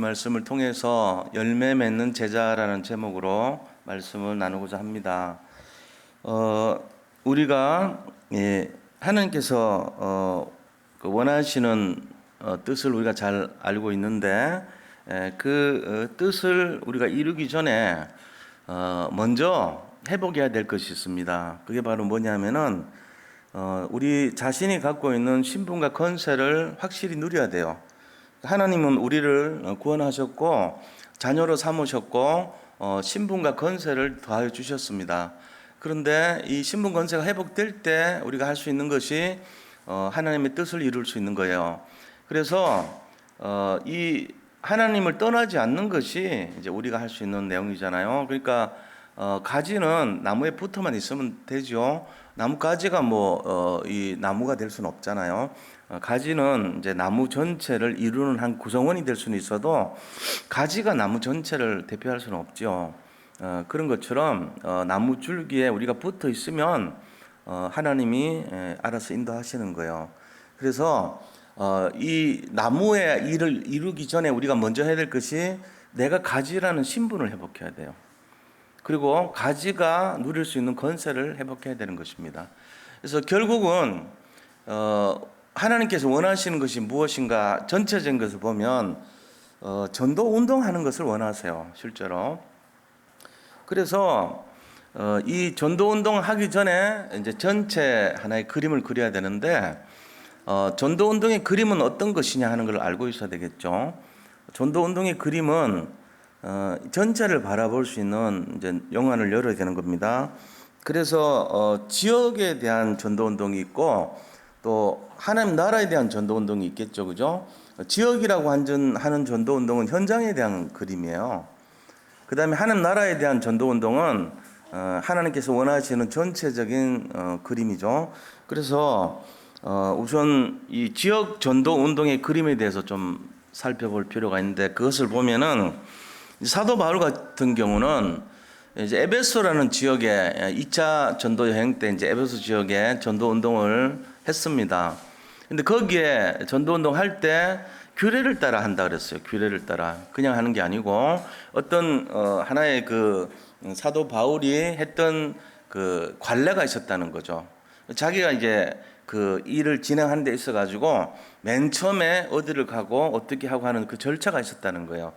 말씀을 통해서 열매 맺는 제자라는 제목으로 말씀을 나누고자 합니다. 우리가 하나님께서 그 원하시는 뜻을 우리가 잘 알고 있는데 그 뜻을 우리가 이루기 전에 먼저 회복해야 될 것이 있습니다. 그게 바로 뭐냐면은 우리 자신이 갖고 있는 신분과 권세를 확실히 누려야 돼요. 하나님은 우리를 구원하셨고 자녀로 삼으셨고 신분과 권세를 더하여 주셨습니다. 그런데 이 신분 권세가 회복될 때 우리가 할 수 있는 것이 하나님의 뜻을 이룰 수 있는 거예요. 그래서 이 하나님을 떠나지 않는 것이 이제 우리가 할 수 있는 내용이잖아요. 그러니까 가지는 나무에 붙어만 있으면 되죠. 나뭇가지가 이 나무가 될 수는 없잖아요. 가지는 이제 나무 전체를 이루는 한 구성원이 될 수는 있어도 가지가 나무 전체를 대표할 수는 없죠. 그런 것처럼 나무 줄기에 우리가 붙어 있으면 하나님이 알아서 인도하시는 거예요. 그래서 이 나무의 일을 이루기 전에 우리가 먼저 해야 될 것이 내가 가지라는 신분을 회복해야 돼요. 그리고 가지가 누릴 수 있는 권세를 회복해야 되는 것입니다. 그래서 결국은 하나님께서 원하시는 것이 무엇인가 전체적인 것을 보면 전도 운동하는 것을 원하세요, 실제로. 그래서 이 전도 운동을 하기 전에 이제 전체 하나의 그림을 그려야 되는데 전도 운동의 그림은 어떤 것이냐 하는 걸 알고 있어야 되겠죠. 전도 운동의 그림은 전체를 바라볼 수 있는 이제 영안을 열어야 되는 겁니다. 그래서 지역에 대한 전도 운동이 있고 또 하나님 나라에 대한 전도 운동이 있겠죠, 그죠? 지역이라고 하는 전도 운동은 현장에 대한 그림이에요. 그 다음에 하나님 나라에 대한 전도 운동은 하나님께서 원하시는 전체적인 그림이죠. 그래서 우선 이 지역 전도 운동의 그림에 대해서 좀 살펴볼 필요가 있는데 그것을 보면은 사도 바울 같은 경우는 이제 에베소라는 지역에 2차 전도 여행 때 이제 에베소 지역에 전도 운동을 했습니다. 근데 거기에 전도 운동 할 때 규례를 따라 한다 그랬어요. 규례를 따라 그냥 하는 게 아니고 어떤 하나의 그 사도 바울이 했던 그 관례가 있었다는 거죠. 자기가 이제 그 일을 진행하는 데 있어 가지고 맨 처음에 어디를 가고 어떻게 하고 하는 그 절차가 있었다는 거예요.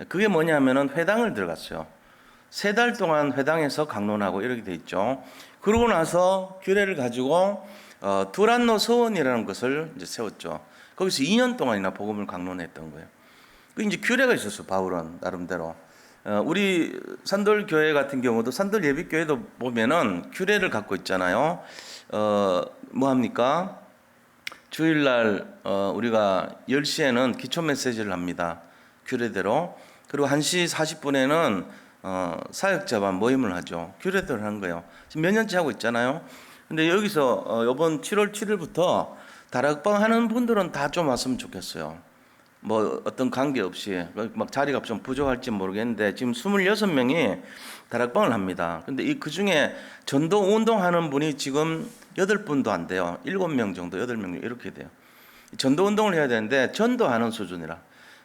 그게 뭐냐면은 회당을 들어갔어요. 3달 동안 회당에서 강론하고 이렇게 돼 있죠. 그러고 나서 규례를 가지고 두란노 서원이라는 것을 이제 세웠죠. 거기서 2년 동안이나 복음을 강론했던 거예요. 그 이제 규례가 있었어요. 바울은 나름대로. 우리 산돌교회 같은 경우도 산돌 예비교회도 보면은 규례를 갖고 있잖아요. 뭐 합니까? 주일날 우리가 10시에는 기초 메시지를 합니다. 규례대로. 그리고 1시 40분에는 사역자반 모임을 하죠. 규례대로 하는 거예요. 지금 몇 년째 하고 있잖아요. 근데 여기서 이번 7월 7일부터 다락방 하는 분들은 다 좀 왔으면 좋겠어요. 뭐 어떤 관계 없이 막 자리가 좀 부족할지 모르겠는데 지금 26명이 다락방을 합니다. 근데 그 중에 전도 운동하는 분이 지금 8분도 안 돼요. 7명 정도, 8명 이렇게 돼요. 전도 운동을 해야 되는데 전도하는 수준이라.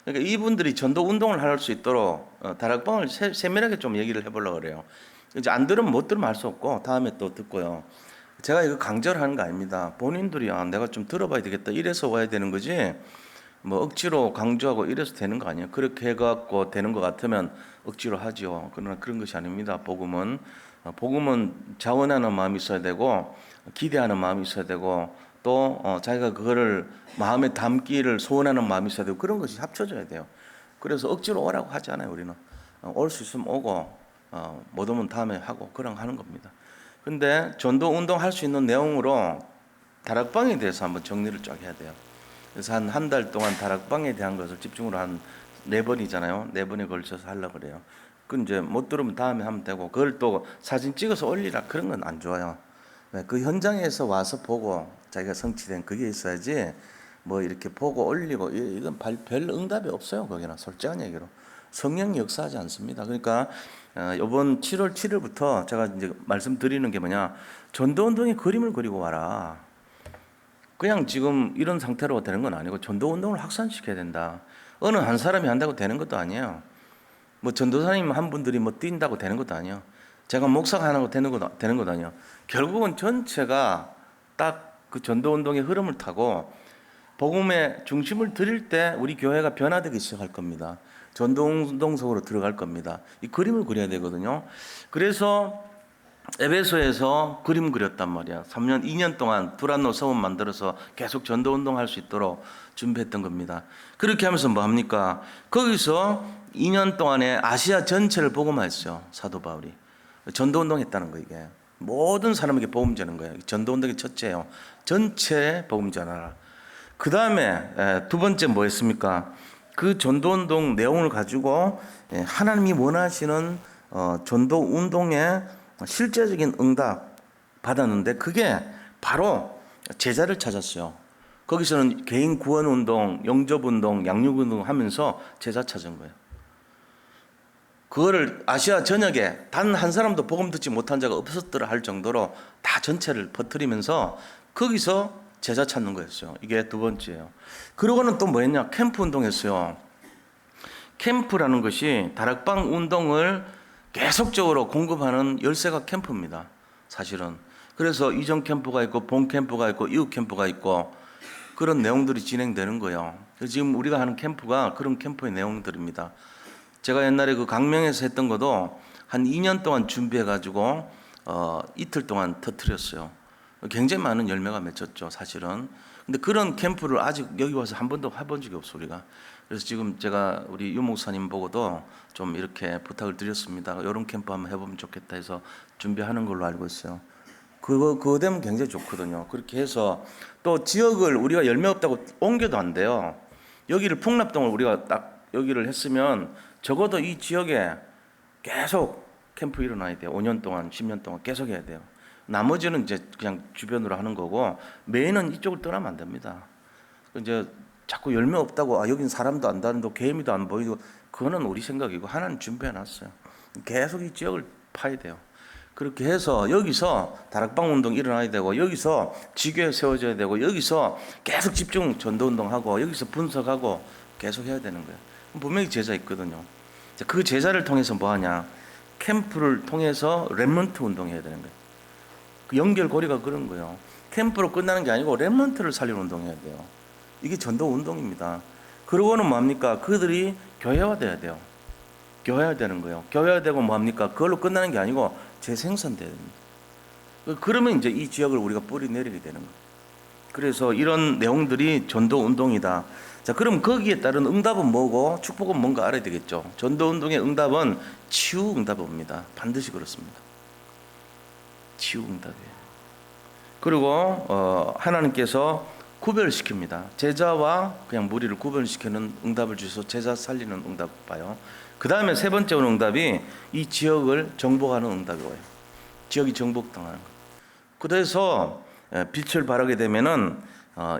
그러니까 이분들이 전도 운동을 할 수 있도록 다락방을 세밀하게 좀 얘기를 해보려고 그래요. 이제 안 들으면 못 들으면 할 수 없고 다음에 또 듣고요. 제가 이거 강제로 하는 거 아닙니다. 본인들이 내가 좀 들어봐야 되겠다 이래서 와야 되는 거지 뭐 억지로 강조하고 이래서 되는 거 아니에요. 그렇게 해갖고 되는 것 같으면 억지로 하죠. 그러나 그런 것이 아닙니다. 복음은 자원하는 마음이 있어야 되고 기대하는 마음이 있어야 되고 또 자기가 그거를 마음에 담기를 소원하는 마음이 있어야 되고 그런 것이 합쳐져야 돼요. 그래서 억지로 오라고 하지 않아요. 우리는 올 수 있으면 오고 못 오면 다음에 하고 그런 하는 겁니다. 근데 전도 운동 할 수 있는 내용으로 다락방에 대해서 한번 정리를 쫙 해야 돼요. 그래서 한 달 동안 다락방에 대한 것을 집중으로 한 4번이잖아요. 4번에 걸쳐서 하려고 그래요. 그 이제 못 들으면 다음에 하면 되고 그걸 또 사진 찍어서 올리라 그런 건 안 좋아요. 그 현장에서 와서 보고 자기가 성취된 그게 있어야지 뭐 이렇게 보고 올리고 이건 별 응답이 없어요. 거기는 솔직한 얘기로 성령이 역사하지 않습니다. 그러니까 이번 7월 7일부터 제가 이제 말씀드리는 게 뭐냐, 전도운동의 그림을 그리고 와라. 그냥 지금 이런 상태로 되는 건 아니고 전도운동을 확산시켜야 된다. 어느 한 사람이 한다고 되는 것도 아니에요. 뭐 전도사님 한 분들이 뭐 뛴다고 되는 것도 아니에요. 제가 목사가 하나고 되는 것도 아니에요. 결국은 전체가 딱 그 전도 운동의 흐름을 타고 복음의 중심을 드릴 때 우리 교회가 변화되기 시작할 겁니다. 전도 운동 속으로 들어갈 겁니다. 이 그림을 그려야 되거든요. 그래서 에베소에서 그림 그렸단 말이야. 2년 동안 두란노 서원 만들어서 계속 전도 운동할 수 있도록 준비했던 겁니다. 그렇게 하면서 뭐 합니까? 거기서 2년 동안에 아시아 전체를 복음화했어요. 사도 바울이. 전도 운동했다는 거 이게. 모든 사람에게 복음 전하는 거예요. 전도 운동의 첫째예요. 전체에 복음 전하라. 그 다음에 두 번째 뭐 했습니까? 그 전도 운동 내용을 가지고 하나님이 원하시는 전도 운동의 실제적인 응답 받았는데 그게 바로 제자를 찾았어요. 거기서는 개인 구원 운동, 영접 운동, 양육 운동 하면서 제자 찾은 거예요. 그거를 아시아 전역에 단 한 사람도 복음 듣지 못한 자가 없었더라 할 정도로 다 전체를 퍼뜨리면서 거기서 제자 찾는 거였어요. 이게 두 번째예요. 그러고는 또 뭐 했냐? 캠프 운동했어요. 캠프라는 것이 다락방 운동을 계속적으로 공급하는 열쇠가 캠프입니다. 사실은. 그래서 이전 캠프가 있고 본 캠프가 있고 이후 캠프가 있고 그런 내용들이 진행되는 거예요. 지금 우리가 하는 캠프가 그런 캠프의 내용들입니다. 제가 옛날에 그 강명에서 했던 것도 한 2년 동안 준비해가지고 이틀 동안 터뜨렸어요. 굉장히 많은 열매가 맺혔죠, 사실은. 근데 그런 캠프를 아직 여기 와서 한 번도 해본 적이 없어 우리가. 그래서 지금 제가 우리 유 목사님 보고도 좀 이렇게 부탁을 드렸습니다. 이런 캠프 한번 해보면 좋겠다 해서 준비하는 걸로 알고 있어요. 그거 되면 굉장히 좋거든요. 그렇게 해서 또 지역을 우리가 열매 없다고 옮겨도 안 돼요. 여기를 풍납동을 우리가 딱 여기를 했으면 적어도 이 지역에 계속 캠프 일어나야 돼요. 5년 동안, 10년 동안 계속 해야 돼요. 나머지는 이제 그냥 주변으로 하는 거고 메인은 이쪽을 떠나면 안 됩니다. 이제 자꾸 열매 없다고 여긴 사람도 안 다니고 개미도 안 보이고 그거는 우리 생각이고 하나님 준비해 놨어요. 계속 이 지역을 파야 돼요. 그렇게 해서 여기서 다락방 운동 일어나야 되고 여기서 지교회 세워져야 되고 여기서 계속 집중 전도 운동하고 여기서 분석하고 계속 해야 되는 거예요. 분명히 제자 있거든요. 그 제자를 통해서 뭐 하냐? 캠프를 통해서 렘넌트 운동해야 되는 거예요. 그 연결고리가 그런 거예요. 캠프로 끝나는 게 아니고 렘넌트를 살리는 운동해야 돼요. 이게 전도 운동입니다. 그러고는 뭐합니까? 그들이 교회화돼야 돼요. 교회화되는 거예요. 교회화되고 뭐합니까? 그걸로 끝나는 게 아니고 재생산돼야 됩니다. 그러면 이제 이 지역을 우리가 뿌리 내리게 되는 거예요. 그래서 이런 내용들이 전도 운동이다. 자, 그럼 거기에 따른 응답은 뭐고 축복은 뭔가 알아야 되겠죠. 전도 운동의 응답은 치유 응답입니다. 반드시 그렇습니다. 치유 응답이에요. 그리고 하나님께서 구별시킵니다. 제자와 그냥 무리를 구별시키는 응답을 주셔서 제자 살리는 응답 봐요. 그 다음에 세 번째 응답이 이 지역을 정복하는 응답이에요. 지역이 정복당하는 거. 그래서 빛을 발하게 되면은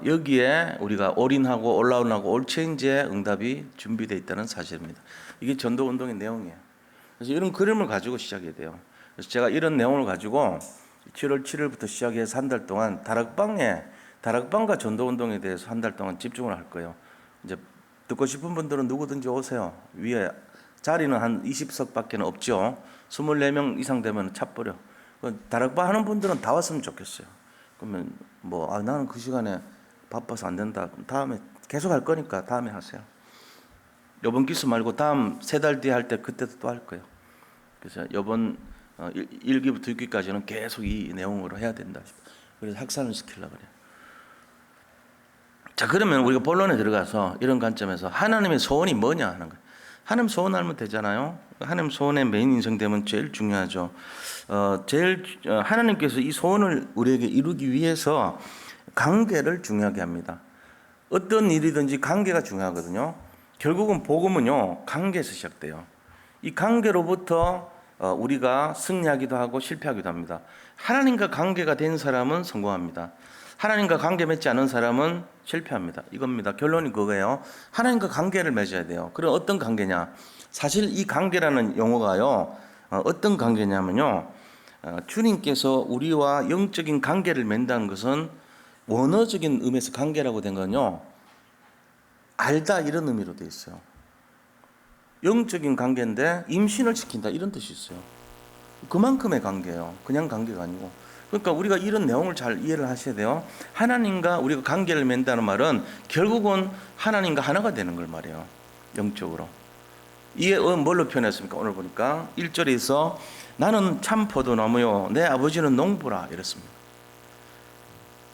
여기에 우리가 올인하고 올라온하고 올체인지의 응답이 준비되어 있다는 사실입니다. 이게 전도 운동의 내용이에요. 그래서 이런 그림을 가지고 시작해야 돼요. 그래서 제가 이런 내용을 가지고 7월 7일부터 시작해서 한 달 동안 다락방과 전도 운동에 대해서 한 달 동안 집중을 할 거예요. 이제 듣고 싶은 분들은 누구든지 오세요. 위에 자리는 한 20석밖에 없죠. 24명 이상 되면 차버려. 다락방 하는 분들은 다 왔으면 좋겠어요. 그러면 뭐 나는 그 시간에 바빠서 안 된다. 다음에 계속 할 거니까 다음에 하세요. 이번 기수 말고 다음 3달 뒤에 할 때 그때도 또 할 거예요. 그래서 이번 1기부터 6기까지는 계속 이 내용으로 해야 된다. 그래서 확산을 시키려고 그래요. 자, 그러면 우리가 본론에 들어가서 이런 관점에서 하나님의 소원이 뭐냐 하는 거예요. 하나님 소원 알면 되잖아요. 하나님 소원의 메인 인정되면 제일 중요하죠. 하나님께서 이 소원을 우리에게 이루기 위해서 관계를 중요하게 합니다. 어떤 일이든지 관계가 중요하거든요. 결국은 복음은요, 관계에서 시작돼요. 이 관계로부터 우리가 승리하기도 하고 실패하기도 합니다. 하나님과 관계가 된 사람은 성공합니다. 하나님과 관계 맺지 않은 사람은 실패합니다. 이겁니다. 결론이 그거예요. 하나님과 관계를 맺어야 돼요. 그럼 어떤 관계냐? 사실 이 관계라는 용어가요, 어떤 관계냐면요, 주님께서 우리와 영적인 관계를 맺는다는 것은 원어적인 의미에서 관계라고 된 건요, 알다 이런 의미로 되어 있어요. 영적인 관계인데 임신을 시킨다 이런 뜻이 있어요. 그만큼의 관계예요. 그냥 관계가 아니고. 그러니까 우리가 이런 내용을 잘 이해를 하셔야 돼요. 하나님과 우리가 관계를 맺는다는 말은 결국은 하나님과 하나가 되는 걸 말해요. 영적으로. 이게 뭘로 표현했습니까? 오늘 보니까 1절에서 나는 참 포도나무요 내 아버지는 농부라 이랬습니다.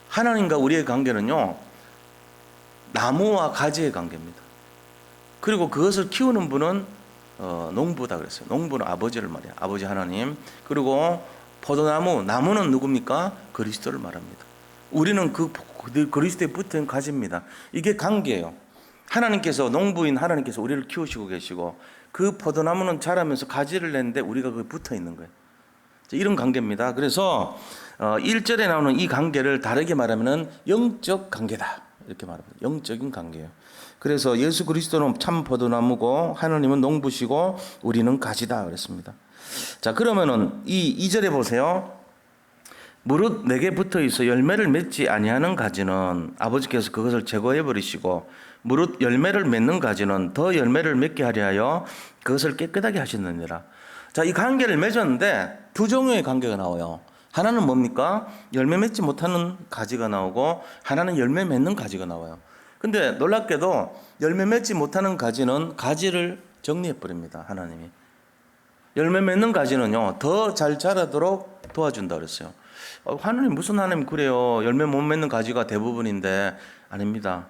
하나님과 우리의 관계는요, 나무와 가지의 관계입니다. 그리고 그것을 키우는 분은 농부다 그랬어요. 농부는 아버지를 말해요. 아버지 하나님. 그리고 포도나무, 나무는 누굽니까? 그리스도를 말합니다. 우리는 그 그리스도에 붙은 가지입니다. 이게 관계예요. 하나님께서, 농부인 하나님께서 우리를 키우시고 계시고, 그 포도나무는 자라면서 가지를 냈는데 우리가 거기 붙어 있는 거예요. 이런 관계입니다. 그래서 1절에 나오는 이 관계를 다르게 말하면 영적 관계다 이렇게 말합니다. 영적인 관계예요. 그래서 예수 그리스도는 참 포도나무고 하나님은 농부시고 우리는 가지다 그랬습니다. 자, 그러면은 이 2절에 보세요. 무릇 내게 붙어 있어 열매를 맺지 아니하는 가지는 아버지께서 그것을 제거해 버리시고 무릇 열매를 맺는 가지는 더 열매를 맺게 하려 하여 그것을 깨끗하게 하셨느니라. 자, 이 관계를 맺었는데 두 종류의 관계가 나와요. 하나는 뭡니까? 열매 맺지 못하는 가지가 나오고 하나는 열매 맺는 가지가 나와요. 근데 놀랍게도 열매 맺지 못하는 가지는 가지를 정리해 버립니다. 하나님이. 열매 맺는 가지는요, 더 잘 자라도록 도와준다 그랬어요. 하나님 무슨 하나님 그래요? 열매 못 맺는 가지가 대부분인데 아닙니다.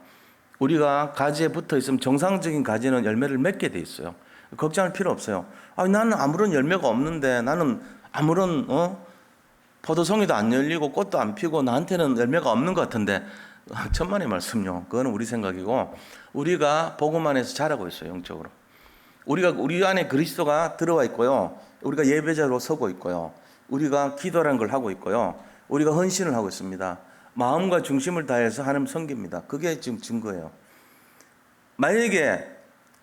우리가 가지에 붙어 있으면 정상적인 가지는 열매를 맺게 돼 있어요. 걱정할 필요 없어요. 나는 아무런 열매가 없는데 나는 아무런 포도송이도 안 열리고 꽃도 안 피고 나한테는 열매가 없는 것 같은데 천만의 말씀요. 그거는 우리 생각이고 우리가 복음 안에서 자라고 있어요. 영적으로. 우리 안에 그리스도가 들어와 있고요. 우리가 예배자로 서고 있고요. 우리가 기도라는 걸 하고 있고요. 우리가 헌신을 하고 있습니다. 마음과 중심을 다해서 하나님 섬깁니다. 그게 지금 증거예요. 만약에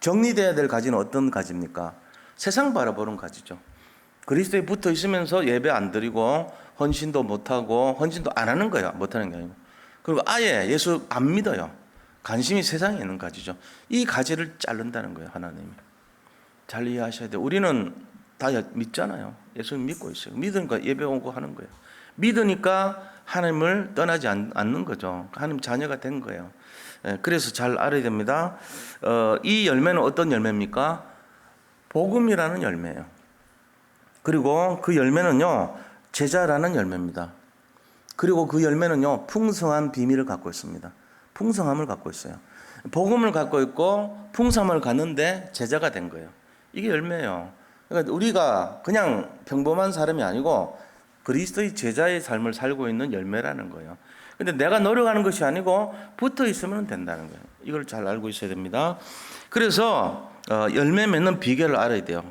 정리돼야 될 가지는 어떤 가지입니까? 세상 바라보는 가지죠. 그리스도에 붙어 있으면서 예배 안 드리고 헌신도 못하고 헌신도 안 하는 거예요. 못하는 게 아니고. 그리고 아예 예수 안 믿어요. 관심이 세상에 있는 가지죠. 이 가지를 자른다는 거예요. 하나님이. 잘 이해하셔야 돼요. 우리는 다 믿잖아요. 예수 믿고 있어요. 믿으니까 예배 오고 하는 거예요. 믿으니까 하나님을 떠나지 않는 거죠. 하나님 자녀가 된 거예요. 그래서 잘 알아야 됩니다. 이 열매는 어떤 열매입니까? 복음이라는 열매예요. 그리고 그 열매는요, 제자라는 열매입니다. 그리고 그 열매는요, 풍성한 비밀을 갖고 있습니다. 풍성함을 갖고 있어요. 복음을 갖고 있고 풍성함을 갖는데 제자가 된 거예요. 이게 열매예요. 그러니까 우리가 그냥 평범한 사람이 아니고 그리스도의 제자의 삶을 살고 있는 열매라는 거예요. 근데 내가 노력하는 것이 아니고 붙어 있으면 된다는 거예요. 이걸 잘 알고 있어야 됩니다. 그래서 열매 맺는 비결을 알아야 돼요.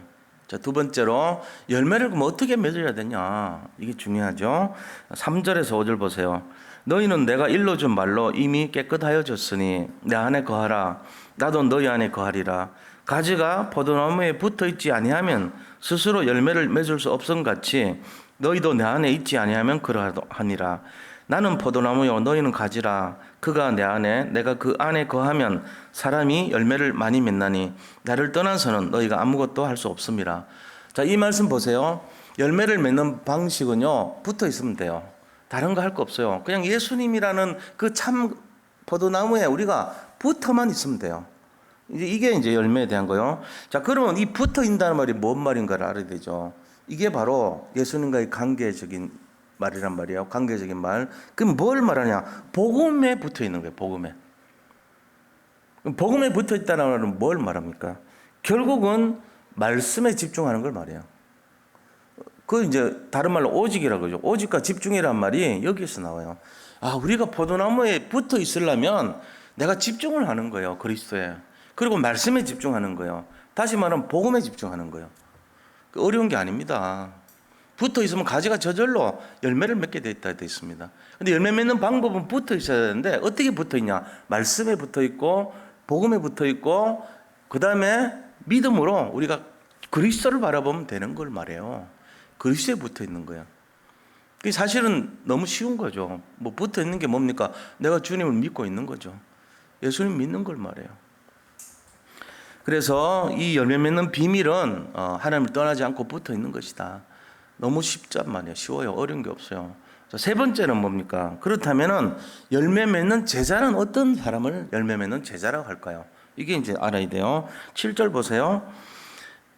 자, 두 번째로 열매를 그럼 어떻게 맺어야 되냐? 이게 중요하죠. 3절에서 5절 보세요. 너희는 내가 일러준 말로 이미 깨끗하여졌으니 내 안에 거하라. 나도 너희 안에 거하리라. 가지가 포도나무에 붙어 있지 아니하면 스스로 열매를 맺을 수 없음 같이 너희도 내 안에 있지 아니하면 그러하니라. 나는 포도나무요 너희는 가지라. 그가 내 안에 내가 그 안에 거하면 사람이 열매를 많이 맺나니 나를 떠나서는 너희가 아무것도 할 수 없음이라. 자, 이 말씀 보세요. 열매를 맺는 방식은요, 붙어 있으면 돼요. 다른 거 할 거 없어요. 그냥 예수님이라는 그 참 포도나무에 우리가 붙어만 있으면 돼요. 이게 이제 열매에 대한 거요. 자, 그러면 이 붙어 있다는 말이 뭔 말인가를 알아야 되죠. 이게 바로 예수님과의 관계적인 말이란 말이에요. 관계적인 말. 그럼 뭘 말하냐? 복음에 붙어 있는 거예요. 복음에. 복음에 붙어 있다는 말은 뭘 말합니까? 결국은 말씀에 집중하는 걸 말해요. 그 이제 다른 말로 오직이라고 그러죠. 오직과 집중이란 말이 여기에서 나와요. 우리가 포도나무에 붙어 있으려면 내가 집중을 하는 거예요. 그리스도에. 그리고 말씀에 집중하는 거예요. 다시 말하면 복음에 집중하는 거예요. 어려운 게 아닙니다. 붙어 있으면 가지가 저절로 열매를 맺게 돼 있습니다. 근데 열매 맺는 방법은 붙어 있어야 되는데 어떻게 붙어 있냐? 말씀에 붙어 있고 복음에 붙어 있고 그다음에 믿음으로 우리가 그리스도를 바라보면 되는 걸 말해요. 그리스도에 붙어 있는 거야. 그게 사실은 너무 쉬운 거죠. 뭐 붙어 있는 게 뭡니까? 내가 주님을 믿고 있는 거죠. 예수님 믿는 걸 말해요. 그래서 이 열매 맺는 비밀은 하나님을 떠나지 않고 붙어 있는 것이다. 너무 쉽단 말이에요. 쉬워요. 어려운 게 없어요. 자, 세 번째는 뭡니까? 그렇다면은 열매 맺는 제자는 어떤 사람을 열매 맺는 제자라고 할까요? 이게 이제 알아야 돼요. 7절 보세요.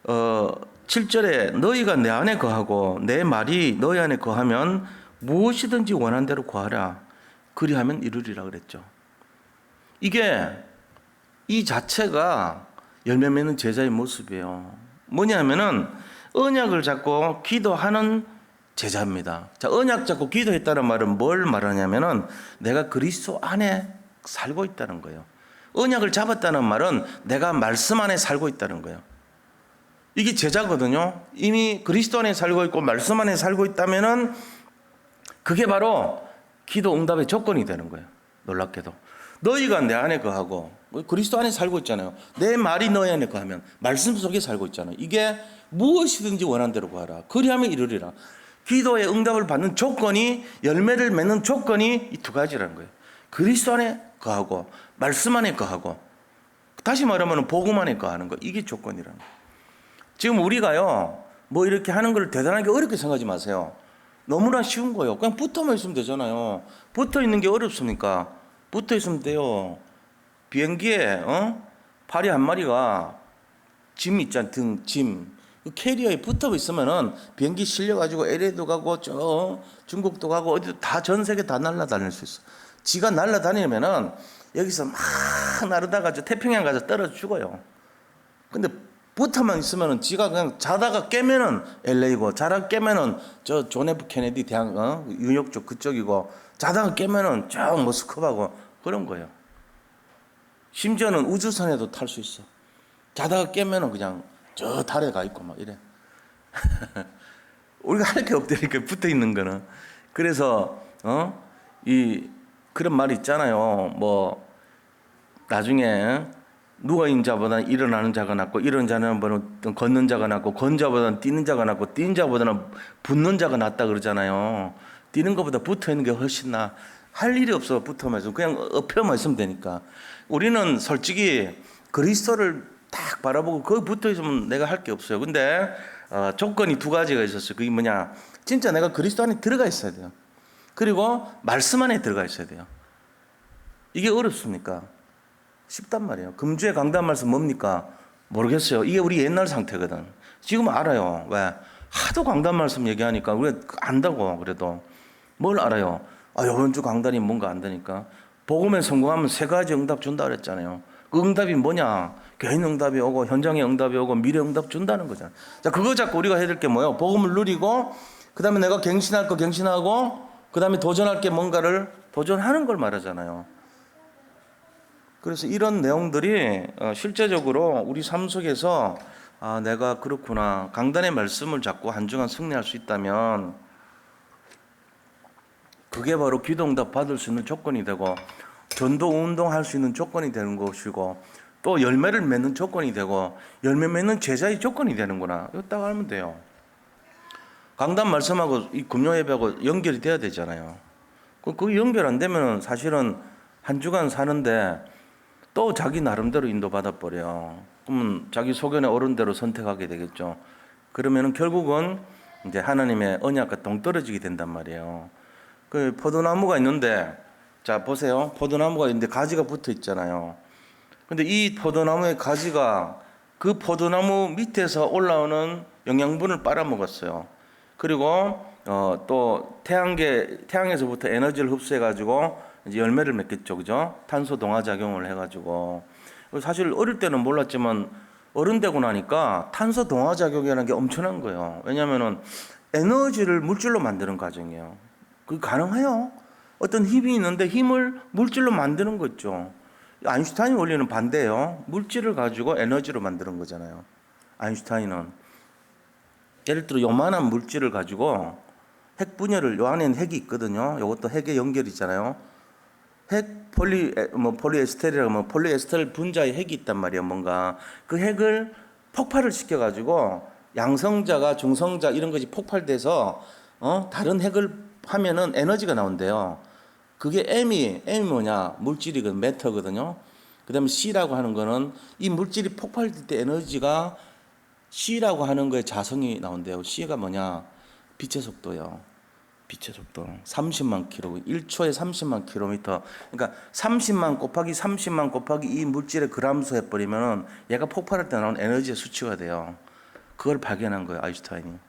7절에 너희가 내 안에 거하고 내 말이 너희 안에 거하면 무엇이든지 원한 대로 구하라. 그리하면 이루리라 그랬죠. 이게 이 자체가 열매 맺는 제자의 모습이에요. 뭐냐면은 언약을 잡고 기도하는 제자입니다. 자, 언약 잡고 기도했다는 말은 뭘 말하냐면은 내가 그리스도 안에 살고 있다는 거예요. 언약을 잡았다는 말은 내가 말씀 안에 살고 있다는 거예요. 이게 제자거든요. 이미 그리스도 안에 살고 있고 말씀 안에 살고 있다면은 그게 바로 기도 응답의 조건이 되는 거예요. 놀랍게도. 너희가 내 안에 거하고 그리스도 안에 살고 있잖아요. 내 말이 너희 안에 거하면 말씀 속에 살고 있잖아요. 이게 무엇이든지 원한 대로 구하라. 그리하면 이루리라. 기도의 응답을 받는 조건이 열매를 맺는 조건이 이 두 가지라는 거예요. 그리스도 안에 거하고 말씀 안에 거하고 다시 말하면 복음 안에 거하는 거. 이게 조건이라는 거예요. 지금 우리가요 뭐 이렇게 하는 걸 대단하게 어렵게 생각하지 마세요. 너무나 쉬운 거예요. 그냥 붙어만 있으면 되잖아요. 붙어 있는 게 어렵습니까? 붙어 있으면 돼요. 비행기에 파리 한 마리가 짐 있잖아. 짐. 그 캐리어에 붙어 있으면은 비행기 실려가지고 LA도 가고 저 중국도 가고 어디도 다 전 세계 다 날아다닐 수 있어. 지가 날아다니면은 여기서 막 날아다가 저 태평양 가서 떨어져 죽어요. 근데 붙어만 있으면은 지가 그냥 자다가 깨면은 LA고 자다가 깨면은 저 존 F 케네디 대학 뉴욕 쪽 그쪽이고 자다가 깨면은 저 모스크바고 그런 거예요. 심지어는 우주선에도 탈 수 있어. 자다가 깨면은 그냥 저 달에 가 있고 막 이래. 우리가 할 게 없다니까 붙어 있는 거는. 그래서 이 그런 말 있잖아요. 뭐 나중에 누워있는 자보다 일어나는 자가 낫고 일어나는 자는 걷는 자가 낫고 걷는 자보다는 뛰는 자가 낫고 뛰는 자보다는 붙는 자가 낫다 그러잖아요. 뛰는 것보다 붙어있는 게 훨씬 나. 할 일이 없어. 붙어만 있으면 그냥 엎혀만 있으면 되니까. 우리는 솔직히 그리스도를 딱 바라보고 거기 붙어있으면 내가 할 게 없어요. 근데 조건이 두 가지가 있었어요. 그게 뭐냐, 진짜 내가 그리스도 안에 들어가 있어야 돼요. 그리고 말씀 안에 들어가 있어야 돼요. 이게 어렵습니까? 쉽단 말이에요. 금주의 강단 말씀 뭡니까? 모르겠어요. 이게 우리 옛날 상태거든. 지금 알아요. 왜? 하도 강단 말씀 얘기하니까 우리가 안다고. 그래도 뭘 알아요? 이번 주 강단이 뭔가 안다니까. 복음에 성공하면 세 가지 응답 준다 그랬잖아요. 그 응답이 뭐냐? 개인 응답이 오고 현장의 응답이 오고 미래 응답 준다는 거잖아요. 자, 그거 잡고 우리가 해야 될 게 뭐예요? 복음을 누리고 그 다음에 내가 갱신할 거 갱신하고 그 다음에 도전할 게 뭔가를 도전하는 걸 말하잖아요. 그래서 이런 내용들이 실제적으로 우리 삶 속에서 내가 그렇구나. 강단의 말씀을 잡고 한 주간 승리할 수 있다면 그게 바로 기도응답 받을 수 있는 조건이 되고 전도 운동할 수 있는 조건이 되는 것이고 또 열매를 맺는 조건이 되고 열매 맺는 제자의 조건이 되는구나. 이거 딱 알면 돼요. 강단 말씀하고 이 금요 예배하고 연결이 돼야 되잖아요. 그게 연결 안 되면 사실은 한 주간 사는데 또 자기 나름대로 인도받아 버려. 그러면 자기 소견에 오른 대로 선택하게 되겠죠. 그러면은 결국은 이제 하나님의 언약과 동떨어지게 된단 말이에요. 그 포도나무가 있는데, 자 보세요. 포도나무가 있는데 가지가 붙어 있잖아요. 근데 이 포도나무의 가지가 그 포도나무 밑에서 올라오는 영양분을 빨아먹었어요. 그리고 또 태양에서부터 에너지를 흡수해 가지고 이제 열매를 맺겠죠, 그죠? 탄소 동화 작용을 해가지고. 사실 어릴 때는 몰랐지만 어른 되고 나니까 탄소 동화 작용이라는 게 엄청난 거예요. 왜냐하면은 에너지를 물질로 만드는 과정이에요. 그게 가능해요. 어떤 힘이 있는데 힘을 물질로 만드는 거죠. 아인슈타인 원리는 반대예요. 물질을 가지고 에너지로 만드는 거잖아요. 아인슈타인은 예를 들어 요만한 물질을 가지고 핵 분열을, 요 안에는 핵이 있거든요. 이것도 핵의 연결이잖아요. 핵 폴리에스테르라고 폴리에스테르 분자의 핵이 있단 말이에요. 뭔가 그 핵을 폭발을 시켜가지고 양성자가 중성자 이런 것이 폭발돼서 다른 핵을 하면은 에너지가 나온대요. 그게 M이 뭐냐? 물질이거든, 매터거든요. 그다음에 C라고 하는 거는 이 물질이 폭발될 때 에너지가 C라고 하는 거에 자성이 나온대요. C가 뭐냐? 빛의 속도요. 빛의 속도 30만 킬로, 1초에 30만 킬로미터. 그러니까 30만 곱하기 30만 곱하기 이 물질의 그람수 해버리면 얘가 폭발할 때 나오는 에너지의 수치가 돼요. 그걸 발견한 거예요, 아인슈타인이.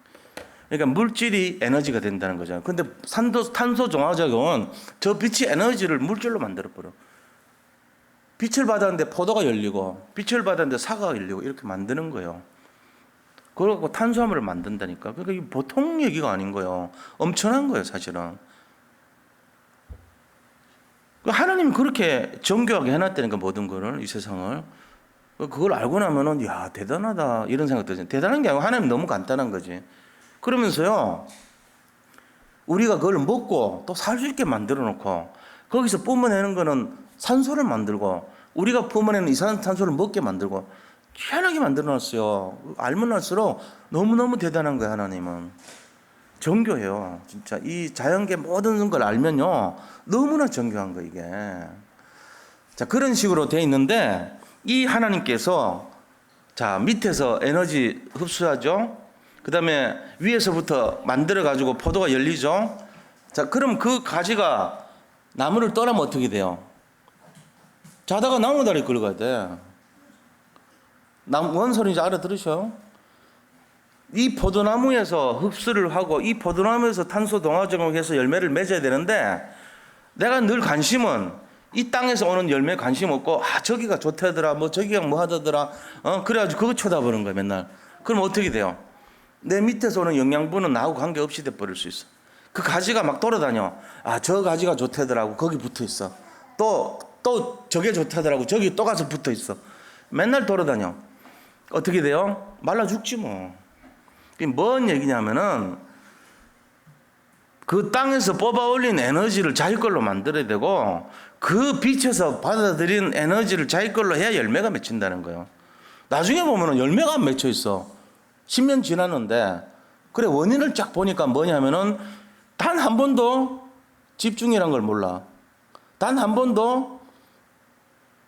그러니까 물질이 에너지가 된다는 거잖아요. 근데 탄소 종화작용은 저 빛이 에너지를 물질로 만들어버려. 빛을 받았는데 포도가 열리고, 빛을 받았는데 사과가 열리고, 이렇게 만드는 거예요. 그러고 탄수화물을 만든다니까. 그러니까 이게 보통 얘기가 아닌 거예요. 엄청난 거예요, 사실은. 하나님이 그렇게 정교하게 해놨다니까, 모든 거를, 이 세상을. 그걸 알고 나면은, 야, 대단하다, 이런 생각 들어요. 대단한 게 아니고, 하나님 너무 간단한 거지. 그러면서요, 우리가 그걸 먹고 또 살 수 있게 만들어 놓고, 거기서 뿜어내는 거는 산소를 만들고, 우리가 뿜어내는 이산화탄소를 먹게 만들고, 희한하게 만들어 놨어요. 알면 알수록 너무너무 대단한 거예요, 하나님은. 정교해요. 진짜 이 자연계 모든 걸 알면요, 너무나 정교한 거, 이게. 자, 그런 식으로 돼 있는데, 이 하나님께서, 자, 밑에서 에너지 흡수하죠. 그 다음에 위에서부터 만들어가지고 포도가 열리죠. 자, 그럼 그 가지가 나무를 떠나면 어떻게 돼요? 자다가 나무 다리 끌어가야 돼. 뭔 소리인지 알아들으셔? 이 포도나무에서 흡수를 하고 이 포도나무에서 탄소 동화작용을 해서 열매를 맺어야 되는데, 내가 늘 관심은 이 땅에서 오는 열매에 관심 없고, 저기가 좋다더라, 뭐 저기가 뭐 하다더라, 그래가지고 그거 쳐다보는 거야, 맨날. 그럼 어떻게 돼요? 내 밑에서 오는 영양분은 나하고 관계없이 돼버릴 수 있어. 그 가지가 막 돌아다녀. 저 가지가 좋다더라고, 거기 붙어 있어. 또 저게 좋다더라고, 저기 또 가서 붙어 있어. 맨날 돌아다녀. 어떻게 돼요? 말라 죽지 뭐. 뭔 얘기냐면은, 그 땅에서 뽑아 올린 에너지를 자기 걸로 만들어야 되고, 그 빛에서 받아들인 에너지를 자기 걸로 해야 열매가 맺힌다는 거예요. 나중에 보면은 열매가 안 맺혀 있어. 10년 지났는데. 그래, 원인을 쫙 보니까 뭐냐면은, 단 한 번도 집중이란 걸 몰라. 단 한 번도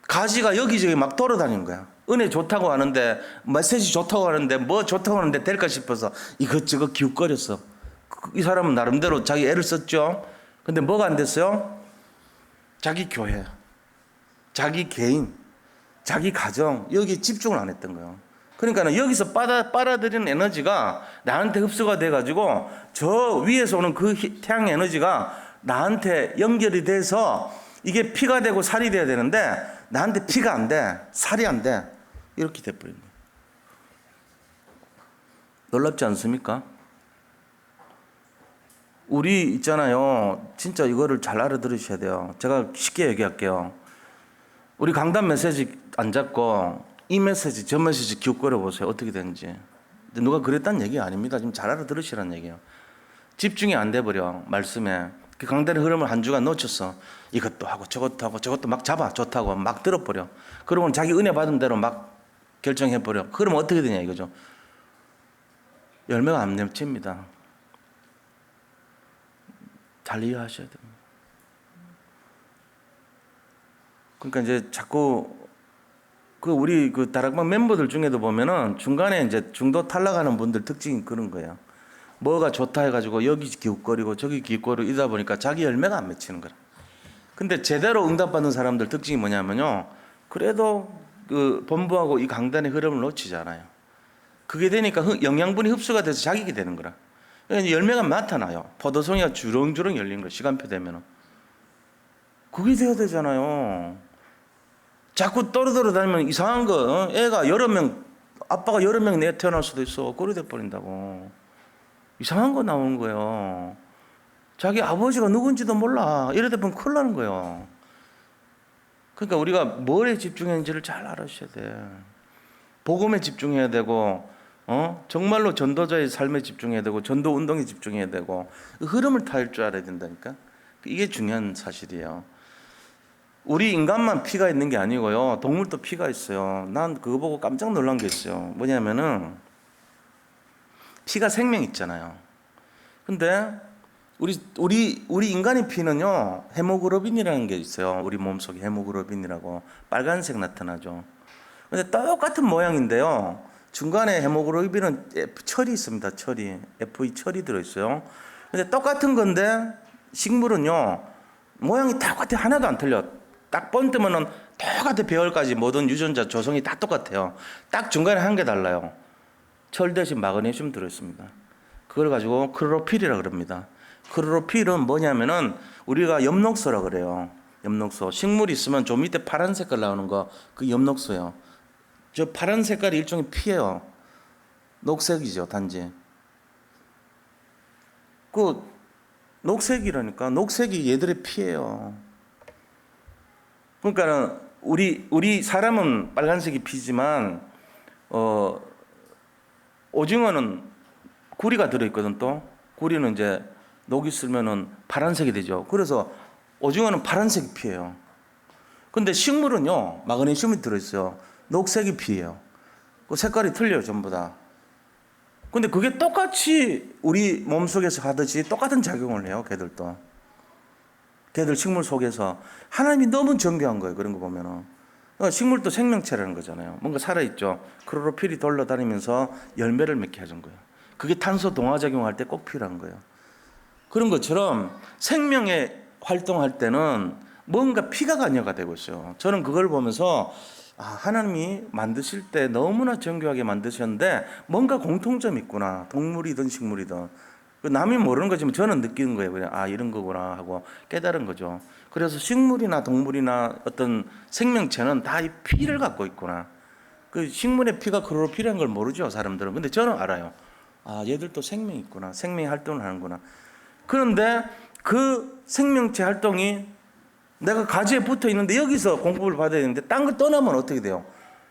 가지가 여기저기 막 돌아다니는 거야. 은혜 좋다고 하는데, 메시지 좋다고 하는데, 뭐 좋다고 하는데 될까 싶어서 이것저것 기웃거렸어. 이 사람은 나름대로 자기 애를 썼죠. 근데 뭐가 안 됐어요? 자기 교회, 자기 개인, 자기 가정, 여기 집중을 안 했던 거예요. 그러니까 여기서 빨아들이는 에너지가 나한테 흡수가 돼가지고 저 위에서 오는 그 태양 에너지가 나한테 연결이 돼서 이게 피가 되고 살이 돼야 되는데, 나한테 피가 안 돼, 살이 안 돼. 이렇게 돼버린 거예요. 놀랍지 않습니까? 우리 있잖아요, 진짜 이거를 잘 알아들으셔야 돼요. 제가 쉽게 얘기할게요. 우리 강단 메시지 안 잡고 이 메시지 저 메시지 기웃거려 보세요. 어떻게 되는지. 누가 그랬다는 얘기 아닙니다. 지금 잘 알아들으시라는 얘기예요. 집중이 안 돼버려, 말씀에. 그 강단의 흐름을 한 주간 놓쳤어. 이것도 하고 저것도 막 잡아, 좋다고 막 들어버려. 그러고는 자기 은혜 받은 대로 막 결정해버려. 그러면 어떻게 되냐 이거죠. 열매가 안 맺힙니다. 잘 이해하셔야 됩니다. 그러니까 이제 자꾸 우리 다락방 멤버들 중에도 보면은 중간에 이제 중도 탈락하는 분들 특징이 그런 거예요. 뭐가 좋다 해가지고 여기 기웃거리고 저기 기웃거리고 이러다 보니까 자기 열매가 안 맺히는 거라. 근데 제대로 응답받는 사람들 특징이 뭐냐면요, 그래도 그 본부하고 이 강단의 흐름을 놓치잖아요. 그게 되니까 영양분이 흡수가 돼서 자기게 되는 거라. 그러니까 열매가 나타나요. 포도송이가 주렁주렁 열리는 거예요, 시간표 되면은. 그게 돼야 되잖아요. 자꾸 떨어져 다니면 이상한 거, 애가 여러 명, 아빠가 여러 명 내 태어날 수도 있어. 그래 돼버린다고. 이상한 거 나오는 거예요. 자기 아버지가 누군지도 몰라. 이러다 보면 큰일 나는 거예요. 그러니까 우리가 뭐에 집중했는지를 잘 알아주셔야 돼. 복음에 집중해야 되고, 정말로 전도자의 삶에 집중해야 되고, 전도 운동에 집중해야 되고, 흐름을 탈 줄 알아야 된다니까. 이게 중요한 사실이에요. 우리 인간만 피가 있는 게 아니고요, 동물도 피가 있어요. 난 그거 보고 깜짝 놀란 게 있어요. 뭐냐면은 피가 생명 있잖아요. 근데 우리 인간의 피는요, 헤모글로빈이라는 게 있어요. 우리 몸속에 헤모글로빈이라고 빨간색 나타나죠. 근데 똑같은 모양인데요. 중간에 헤모글로빈은 철이 있습니다. 철이 Fe 철이 들어 있어요. 근데 똑같은 건데 식물은요, 모양이 다 똑같아. 하나도 안 틀려. 딱 번뜨면은 똑같아. 배열까지 모든 유전자 조성이 다 똑같아요. 딱 중간에 한 개 달라요. 철 대신 마그네슘 들어 있습니다. 그걸 가지고 클로로필이라 그럽니다. 클로로필은 뭐냐면은 우리가 엽록소라 그래요. 엽록소. 식물이 있으면 저 밑에 파란 색깔 나오는 거 그 엽록소예요. 저 파란 색깔이 일종의 피예요. 녹색이죠, 단지. 그 녹색이라니까. 녹색이 얘들의 피예요. 그러니까는 우리 사람은 빨간색이 피지만 오징어는 구리가 들어 있거든. 또 구리는 이제 녹이 쓸면은 파란색이 되죠. 그래서 오징어는 파란색이 피예요. 근데 식물은요, 마그네슘이 들어 있어요. 녹색이 피예요. 그 색깔이 틀려요, 전부 다. 근데 그게 똑같이 우리 몸속에서 하듯이 똑같은 작용을 해요, 걔들도. 걔들 식물 속에서 하나님이 너무 정교한 거예요, 그런 거 보면은. 식물도 생명체라는 거잖아요. 뭔가 살아있죠. 클로로필이 돌아다니면서 열매를 맺게 해준 거예요. 그게 탄소 동화작용할 때 꼭 필요한 거예요. 그런 것처럼 생명의 활동할 때는 뭔가 피가 관여가 되고 있어요. 저는 그걸 보면서 하나님이 만드실 때 너무나 정교하게 만드셨는데 뭔가 공통점이 있구나. 동물이든 식물이든. 남이 모르는 거지만 저는 느끼는 거예요. 그냥 이런 거구나 하고 깨달은 거죠. 그래서 식물이나 동물이나 어떤 생명체는 다 이 피를 갖고 있구나. 그 식물의 피가 클로로필이라는 걸 모르죠, 사람들은. 근데 저는 알아요. 얘들도 생명이 있구나. 생명의 활동을 하는구나. 그런데 그 생명체 활동이 내가 가지에 붙어 있는데 여기서 공급을 받아야 되는데 딴 걸 떠나면 어떻게 돼요?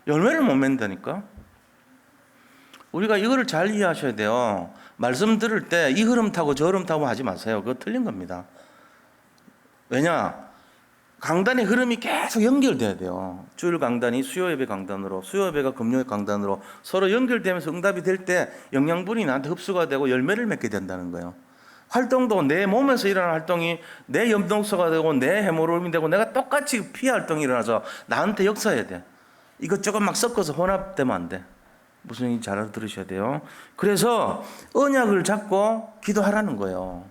열매를 못 맺는다니까. 우리가 이거를 잘 이해하셔야 돼요. 말씀 들을 때 이 흐름 타고 저 흐름 타고 하지 마세요. 그거 틀린 겁니다. 왜냐? 강단의 흐름이 계속 연결돼야 돼요. 주일 강단이 수요 예배 강단으로, 수요 예배가 금요일 강단으로 서로 연결되면서 응답이 될 때 영양분이 나한테 흡수가 되고 열매를 맺게 된다는 거예요. 활동도 내 몸에서 일어나는 활동이 내 엽록소가 되고 내 헤모글로빈이 되고 내가 똑같이 피 활동이 일어나서 나한테 역사해야 돼. 이것저것 막 섞어서 혼합되면 안 돼. 무슨 얘기인지 잘 알아들으셔야 돼요. 그래서 언약을 잡고 기도하라는 거예요.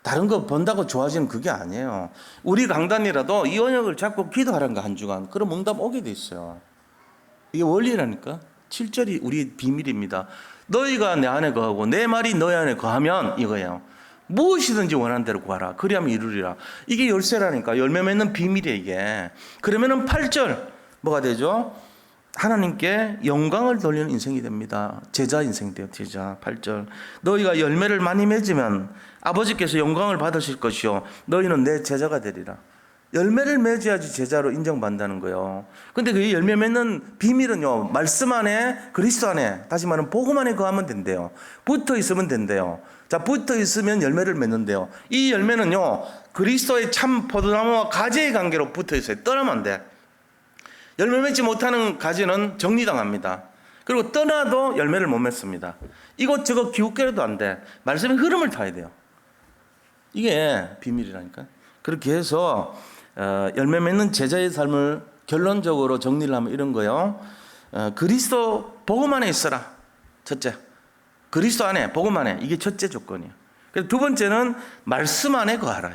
다른 거 본다고 좋아지는 그게 아니에요. 우리 강단이라도 이 언약을 잡고 기도하라는 거 한 주간. 그럼 응답 오게 돼 있어요. 이게 원리라니까. 7절이 우리 비밀입니다. 너희가 내 안에 거하고 내 말이 너희 안에 거하면 이거예요. 무엇이든지 원하는 대로 구하라. 그리하면 이루리라. 이게 열쇠라니까. 열매 맺는 비밀이에요, 이게. 그러면은 8절 뭐가 되죠? 하나님께 영광을 돌리는 인생이 됩니다. 제자 인생이 돼요. 제자. 8절. 너희가 열매를 많이 맺으면 아버지께서 영광을 받으실 것이요 너희는 내 제자가 되리라. 열매를 맺어야지 제자로 인정받는다는 거예요. 근데 그 열매 맺는 비밀은요, 말씀 안에, 그리스도 안에, 다시 말하면 복음 안에 거하면 된대요. 붙어 있으면 된대요. 자, 붙어 있으면 열매를 맺는데요. 이 열매는요, 그리스도의 참 포도나무와 가지의 관계로 붙어 있어요. 떠나면 안 돼. 열매 맺지 못하는 가지는 정리당합니다. 그리고 떠나도 열매를 못 맺습니다. 이것저것 기웃거려도 안 돼. 말씀의 흐름을 타야 돼요. 이게 비밀이라니까. 그렇게 해서 열매 맺는 제자의 삶을 결론적으로 정리를 하면 이런 거예요. 그리스도 복음 안에 있어라. 첫째. 그리스도 안에, 복음 안에. 이게 첫째 조건이에요. 그래서 두 번째는 말씀 안에 거하라.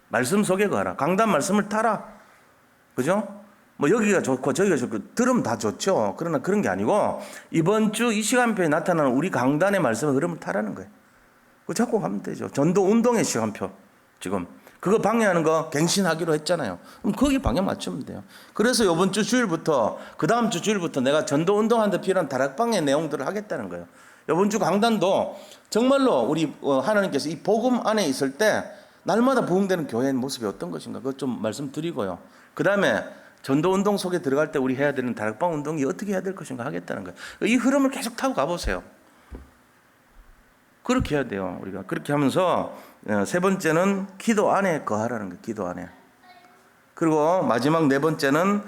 말씀 속에 거하라. 강단 말씀을 타라. 그죠? 뭐 여기가 좋고 저기가 좋고 들으면 다 좋죠. 그러나 그런 게 아니고 이번 주 이 시간표에 나타나는 우리 강단의 말씀의 흐름을 타라는 거예요. 그거 잡고 가면 되죠. 전도 운동의 시간표. 지금 그거 방해하는 거 갱신하기로 했잖아요. 그럼 거기 방향 맞추면 돼요. 그래서 이번 주 주일부터 그 다음 주 주일부터 내가 전도 운동하는데 필요한 다락방의 내용들을 하겠다는 거예요. 이번 주 강단도 정말로 우리 하나님께서 이 복음 안에 있을 때 날마다 부흥되는 교회의 모습이 어떤 것인가 그것 좀 말씀드리고요. 그 다음에 전도 운동 속에 들어갈 때 우리 해야 되는 다락방 운동이 어떻게 해야 될 것인가 하겠다는 거예요. 이 흐름을 계속 타고 가보세요. 그렇게 해야 돼요. 우리가 그렇게 하면서 세 번째는 기도 안에 거하라는 거예요. 기도 안에. 그리고 마지막 네 번째는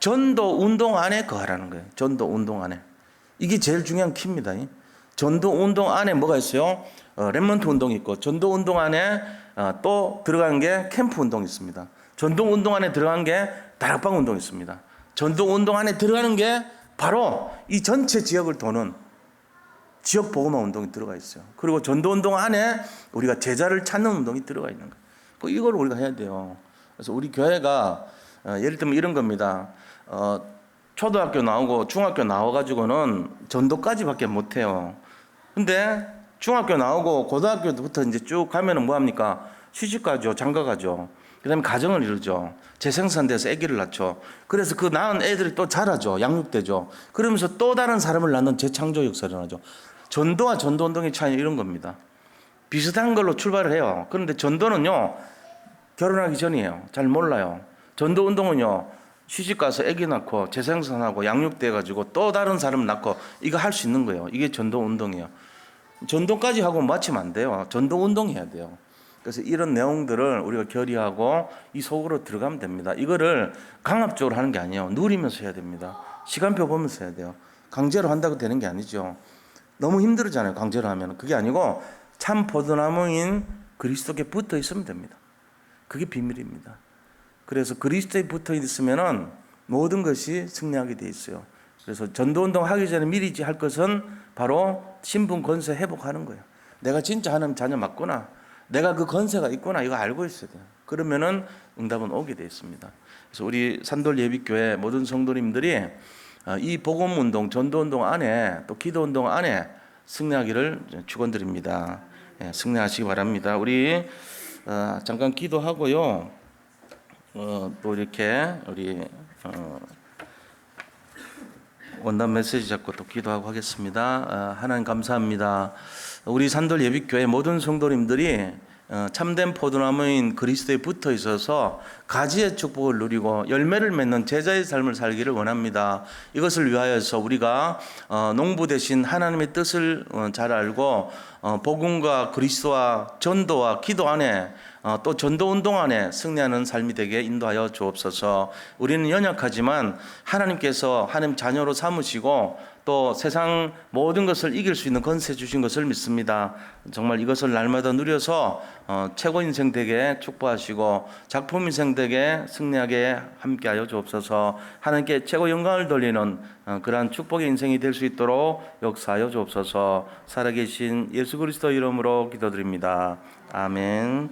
전도 운동 안에 거하라는 거예요. 전도 운동 안에. 이게 제일 중요한 키입니다. 전도 운동 안에 뭐가 있어요? 랩먼트 운동이 있고, 전도 운동 안에 또 들어간 게 캠프 운동이 있습니다. 전도 운동 안에 들어간 게 다락방 운동이 있습니다. 전도 운동 안에 들어가는 게 바로 이 전체 지역을 도는 지역 복음화 운동이 들어가 있어요. 그리고 전도 운동 안에 우리가 제자를 찾는 운동이 들어가 있는 거예요. 이걸 우리가 해야 돼요. 그래서 우리 교회가 예를 들면 이런 겁니다. 초등학교 나오고 중학교 나와가지고는 전도까지밖에 못해요. 근데 중학교 나오고 고등학교부터 이제 쭉 가면은 뭐 합니까? 시집가죠, 장가가죠. 그다음에 가정을 이루죠. 재생산돼서 아기를 낳죠. 그래서 그 낳은 애들이 또 자라죠, 양육되죠. 그러면서 또 다른 사람을 낳는 재창조 역사를 하죠. 전도와 전도운동의 차이는 이런 겁니다. 비슷한 걸로 출발을 해요. 그런데 전도는요, 결혼하기 전이에요. 잘 몰라요. 전도운동은요, 시집가서 아기 낳고 재생산하고 양육돼가지고 또 다른 사람 낳고 이거 할 수 있는 거예요. 이게 전도운동이에요. 전도까지 하고 마치면 안 돼요. 전도운동 해야 돼요. 그래서 이런 내용들을 우리가 결의하고 이 속으로 들어가면 됩니다. 이거를 강압적으로 하는 게 아니에요. 누리면서 해야 됩니다. 시간표 보면서 해야 돼요. 강제로 한다고 되는 게 아니죠. 너무 힘들잖아요, 강제로 하면. 그게 아니고 참 포도나무인 그리스도께 붙어 있으면 됩니다. 그게 비밀입니다. 그래서 그리스도에 붙어 있으면은 모든 것이 승리하게 돼 있어요. 그래서 전도운동 하기 전에 미리 할 것은 바로 신분 권세 회복하는 거예요. 내가 진짜 하나님 자녀 맞구나, 내가 그 권세가 있구나, 이거 알고 있어야 돼요. 그러면은 응답은 오게 돼 있습니다. 그래서 우리 산돌 예비교회 모든 성도님들이 이 복음운동, 전도운동 안에 또 기도운동 안에 승리하기를 축원드립니다. 승리하시기 바랍니다. 우리 잠깐 기도하고요. 또 이렇게 우리 원단 메시지 잡고 또 기도하고 하겠습니다. 하나님 감사합니다. 우리 산돌 예비교회 모든 성도님들이 참된 포도나무인 그리스도에 붙어 있어서 가지의 축복을 누리고 열매를 맺는 제자의 삶을 살기를 원합니다. 이것을 위하여서 우리가 농부 대신 하나님의 뜻을 잘 알고 복음과 그리스도와 전도와 기도 안에 또 전도운동 안에 승리하는 삶이 되게 인도하여 주옵소서. 우리는 연약하지만 하나님께서 하나님 자녀로 삼으시고 또 세상 모든 것을 이길 수 있는 권세 주신 것을 믿습니다. 정말 이것을 날마다 누려서 최고 인생 되게 축복하시고 작품 인생 되게 승리하게 함께하여 주옵소서. 하나님께 최고 영광을 돌리는 그러한 축복의 인생이 될 수 있도록 역사하여 주옵소서. 살아계신 예수 그리스도 이름으로 기도드립니다. 아멘.